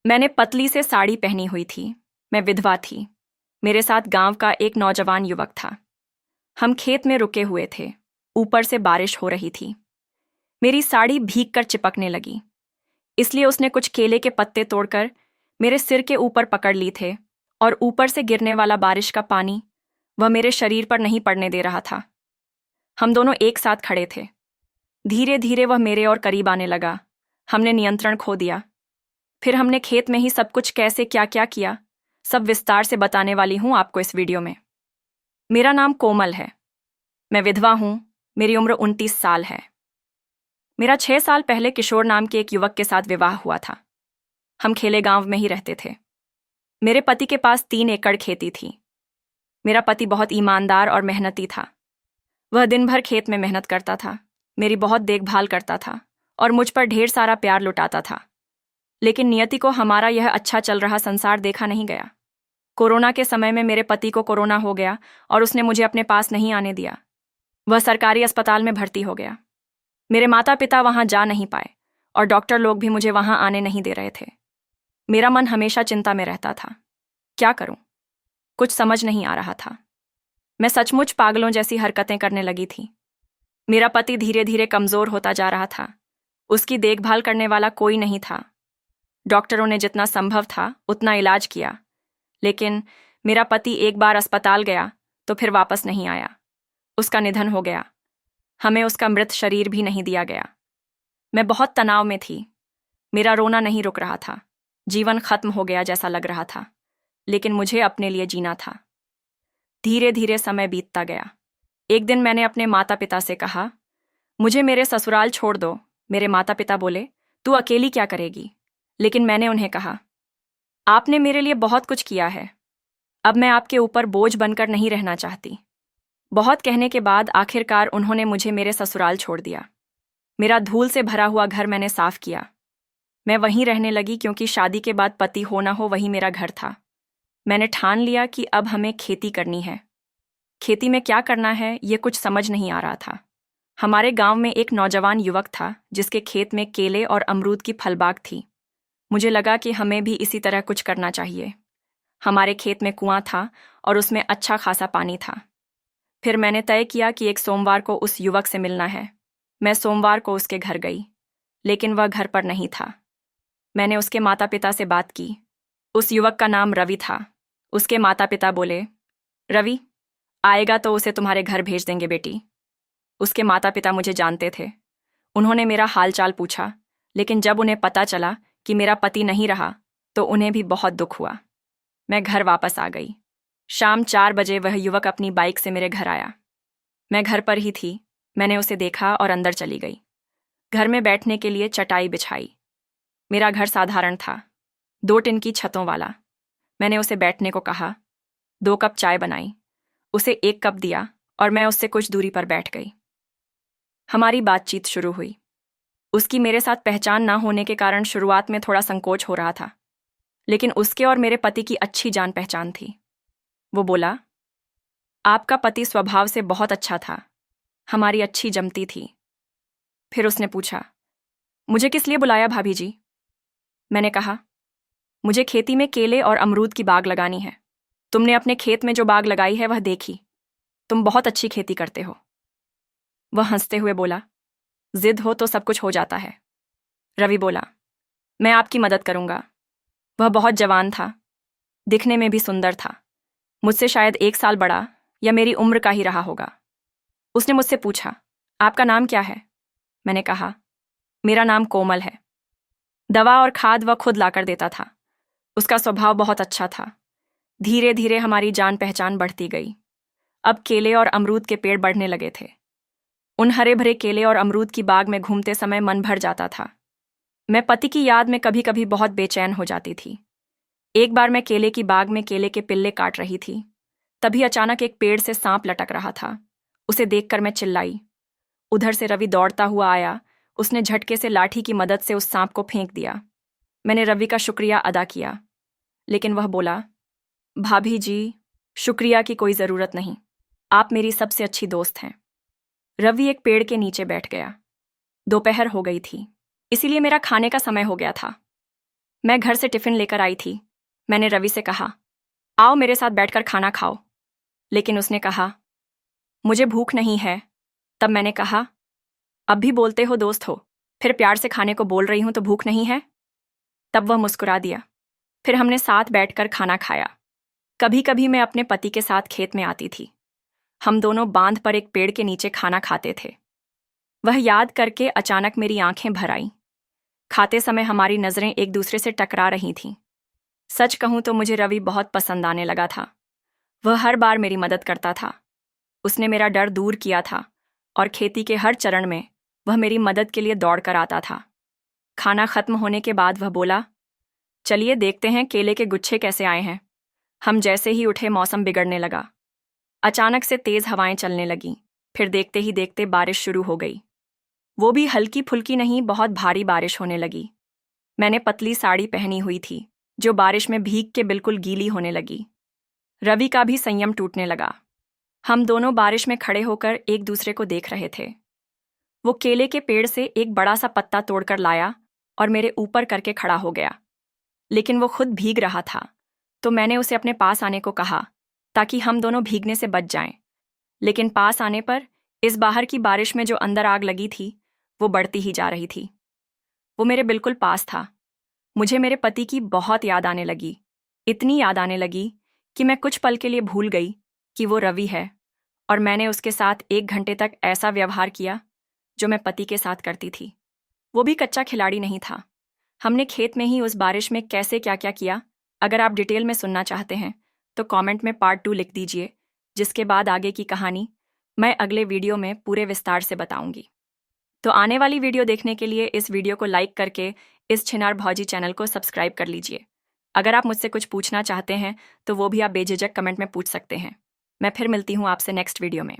मैंने पतली से साड़ी पहनी हुई थी। मैं विधवा थी। मेरे साथ गांव का एक नौजवान युवक था। हम खेत में रुके हुए थे। ऊपर से बारिश हो रही थी। मेरी साड़ी भीग कर चिपकने लगी। इसलिए उसने कुछ केले के पत्ते तोड़कर मेरे सिर के ऊपर पकड़ ली थे और ऊपर से गिरने वाला बारिश का पानी वह मेरे शरीर पर नहीं पड़ने दे रहा था। हम दोनों एक साथ खड़े थे। धीरे धीरे वह मेरे और करीब आने लगा। हमने नियंत्रण खो दिया। फिर हमने खेत में ही सब कुछ कैसे क्या क्या किया, सब विस्तार से बताने वाली हूं आपको इस वीडियो में। मेरा नाम कोमल है। मैं विधवा हूं। मेरी उम्र 29 साल है। मेरा 6 साल पहले किशोर नाम के एक युवक के साथ विवाह हुआ था। हम खेले गांव में ही रहते थे। मेरे पति के पास 3 एकड़ खेती थी। मेरा पति बहुत ईमानदार और मेहनती था। वह दिन भर खेत में मेहनत करता था, मेरी बहुत देखभाल करता था और मुझ पर ढेर सारा प्यार लुटाता था। लेकिन नियति को हमारा यह अच्छा चल रहा संसार देखा नहीं गया। कोरोना के समय में मेरे पति को कोरोना हो गया और उसने मुझे अपने पास नहीं आने दिया। वह सरकारी अस्पताल में भर्ती हो गया। मेरे माता पिता वहां जा नहीं पाए और डॉक्टर लोग भी मुझे वहां आने नहीं दे रहे थे। मेरा मन हमेशा चिंता में रहता था। क्या करूं? कुछ समझ नहीं आ रहा था। मैं सचमुच पागलों जैसी हरकतें करने लगी थी। मेरा पति धीरे धीरे कमजोर होता जा रहा था। उसकी देखभाल करने वाला कोई नहीं था। डॉक्टरों ने जितना संभव था उतना इलाज किया, लेकिन मेरा पति एक बार अस्पताल गया तो फिर वापस नहीं आया। उसका निधन हो गया। हमें उसका मृत शरीर भी नहीं दिया गया। मैं बहुत तनाव में थी। मेरा रोना नहीं रुक रहा था। जीवन खत्म हो गया जैसा लग रहा था, लेकिन मुझे अपने लिए जीना था। धीरे धीरे समय बीतता गया। एक दिन मैंने अपने माता पिता से कहा, मुझे मेरे ससुराल छोड़ दो। मेरे माता पिता बोले, तू अकेली क्या करेगी? लेकिन मैंने उन्हें कहा, आपने मेरे लिए बहुत कुछ किया है। अब मैं आपके ऊपर बोझ बनकर नहीं रहना चाहती। बहुत कहने के बाद आखिरकार उन्होंने मुझे मेरे ससुराल छोड़ दिया। मेरा धूल से भरा हुआ घर मैंने साफ किया। मैं वहीं रहने लगी क्योंकि शादी के बाद पति हो ना हो वही मेरा घर था। मैंने ठान लिया कि अब हमें खेती करनी है। खेती में क्या करना है ये कुछ समझ नहीं आ रहा था। हमारे गांव में एक नौजवान युवक था जिसके खेत में केले और अमरूद की फलबाग थी। मुझे लगा कि हमें भी इसी तरह कुछ करना चाहिए। हमारे खेत में कुआं था और उसमें अच्छा खासा पानी था। फिर मैंने तय किया कि एक सोमवार को उस युवक से मिलना है। मैं सोमवार को उसके घर गई, लेकिन वह घर पर नहीं था। मैंने उसके माता पिता से बात की। उस युवक का नाम रवि था। उसके माता पिता बोले, रवि आएगा तो उसे तुम्हारे घर भेज देंगे बेटी। उसके माता पिता मुझे जानते थे। उन्होंने मेरा हालचाल पूछा, लेकिन जब उन्हें पता चला कि मेरा पति नहीं रहा तो उन्हें भी बहुत दुख हुआ। मैं घर वापस आ गई। शाम 4 बजे वह युवक अपनी बाइक से मेरे घर आया। मैं घर पर ही थी। मैंने उसे देखा और अंदर चली गई। घर में बैठने के लिए चटाई बिछाई। मेरा घर साधारण था, 2 टिन की छतों वाला। मैंने उसे बैठने को कहा। 2 कप चाय बनाई, उसे 1 कप दिया और मैं उससे कुछ दूरी पर बैठ गई। हमारी बातचीत शुरू हुई। उसकी मेरे साथ पहचान ना होने के कारण शुरुआत में थोड़ा संकोच हो रहा था, लेकिन उसके और मेरे पति की अच्छी जान पहचान थी। वो बोला, आपका पति स्वभाव से बहुत अच्छा था। हमारी अच्छी जमती थी। फिर उसने पूछा, मुझे किस लिए बुलाया भाभी जी? मैंने कहा, मुझे खेती में केले और अमरूद की बाग लगानी है। तुमने अपने खेत में जो बाग लगाई है वह देखी। तुम बहुत अच्छी खेती करते हो। वह हंसते हुए बोला, जिद हो तो सब कुछ हो जाता है। रवि बोला, मैं आपकी मदद करूंगा। वह बहुत जवान था, दिखने में भी सुंदर था। मुझसे शायद 1 साल बड़ा या मेरी उम्र का ही रहा होगा। उसने मुझसे पूछा, आपका नाम क्या है? मैंने कहा, मेरा नाम कोमल है। दवा और खाद वह खुद लाकर देता था। उसका स्वभाव बहुत अच्छा था। धीरे धीरे हमारी जान पहचान बढ़ती गई। अब केले और अमरूद के पेड़ बढ़ने लगे थे। उन हरे भरे केले और अमरूद की बाग में घूमते समय मन भर जाता था। मैं पति की याद में कभी कभी बहुत बेचैन हो जाती थी। एक बार मैं केले की बाग में केले के पिल्ले काट रही थी। तभी अचानक एक पेड़ से सांप लटक रहा था। उसे देखकर मैं चिल्लाई। उधर से रवि दौड़ता हुआ आया। उसने झटके से लाठी की मदद से उस सांप को फेंक दिया। मैंने रवि का शुक्रिया अदा किया, लेकिन वह बोला, भाभी जी, शुक्रिया की कोई ज़रूरत नहीं। आप मेरी सबसे अच्छी दोस्त हैं। रवि एक पेड़ के नीचे बैठ गया। दोपहर हो गई थी, इसीलिए मेरा खाने का समय हो गया था। मैं घर से टिफिन लेकर आई थी। मैंने रवि से कहा, आओ मेरे साथ बैठकर खाना खाओ। लेकिन उसने कहा, मुझे भूख नहीं है। तब मैंने कहा, अब भी बोलते हो दोस्त हो, फिर प्यार से खाने को बोल रही हूं तो भूख नहीं है? तब वह मुस्कुरा दिया। फिर हमने साथ बैठकर खाना खाया। कभी कभी मैं अपने पति के साथ खेत में आती थी। हम दोनों बांध पर एक पेड़ के नीचे खाना खाते थे। वह याद करके अचानक मेरी आंखें भर आईं। खाते समय हमारी नजरें एक दूसरे से टकरा रही थीं। सच कहूं तो मुझे रवि बहुत पसंद आने लगा था। वह हर बार मेरी मदद करता था। उसने मेरा डर दूर किया था और खेती के हर चरण में वह मेरी मदद के लिए दौड़ कर आता था। खाना खत्म होने के बाद वह बोला, चलिए देखते हैं केले के गुच्छे कैसे आए हैं। हम जैसे ही उठे मौसम बिगड़ने लगा। अचानक से तेज हवाएं चलने लगीं। फिर देखते ही देखते बारिश शुरू हो गई। वो भी हल्की फुल्की नहीं, बहुत भारी बारिश होने लगी। मैंने पतली साड़ी पहनी हुई थी जो बारिश में भीग के बिल्कुल गीली होने लगी। रवि का भी संयम टूटने लगा। हम दोनों बारिश में खड़े होकर एक दूसरे को देख रहे थे। वो केले के पेड़ से एक बड़ा सा पत्ता तोड़कर लाया और मेरे ऊपर करके खड़ा हो गया। लेकिन वो खुद भीग रहा था, तो मैंने उसे अपने पास आने को कहा ताकि हम दोनों भीगने से बच जाएं। लेकिन पास आने पर इस बाहर की बारिश में जो अंदर आग लगी थी वो बढ़ती ही जा रही थी। वो मेरे बिल्कुल पास था। मुझे मेरे पति की बहुत याद आने लगी। इतनी याद आने लगी कि मैं कुछ पल के लिए भूल गई कि वो रवि है और मैंने उसके साथ 1 घंटे तक ऐसा व्यवहार किया जो मैं पति के साथ करती थी। वो भी कच्चा खिलाड़ी नहीं था। हमने खेत में ही उस बारिश में कैसे क्या क्या किया, अगर आप डिटेल में सुनना चाहते हैं तो कमेंट में पार्ट 2 लिख दीजिए, जिसके बाद आगे की कहानी मैं अगले वीडियो में पूरे विस्तार से बताऊंगी। तो आने वाली वीडियो देखने के लिए इस वीडियो को लाइक करके इस छिनार भौजी चैनल को सब्सक्राइब कर लीजिए। अगर आप मुझसे कुछ पूछना चाहते हैं तो वो भी आप बेझिझक कमेंट में पूछ सकते हैं। मैं फिर मिलती हूँ आपसे नेक्स्ट वीडियो में।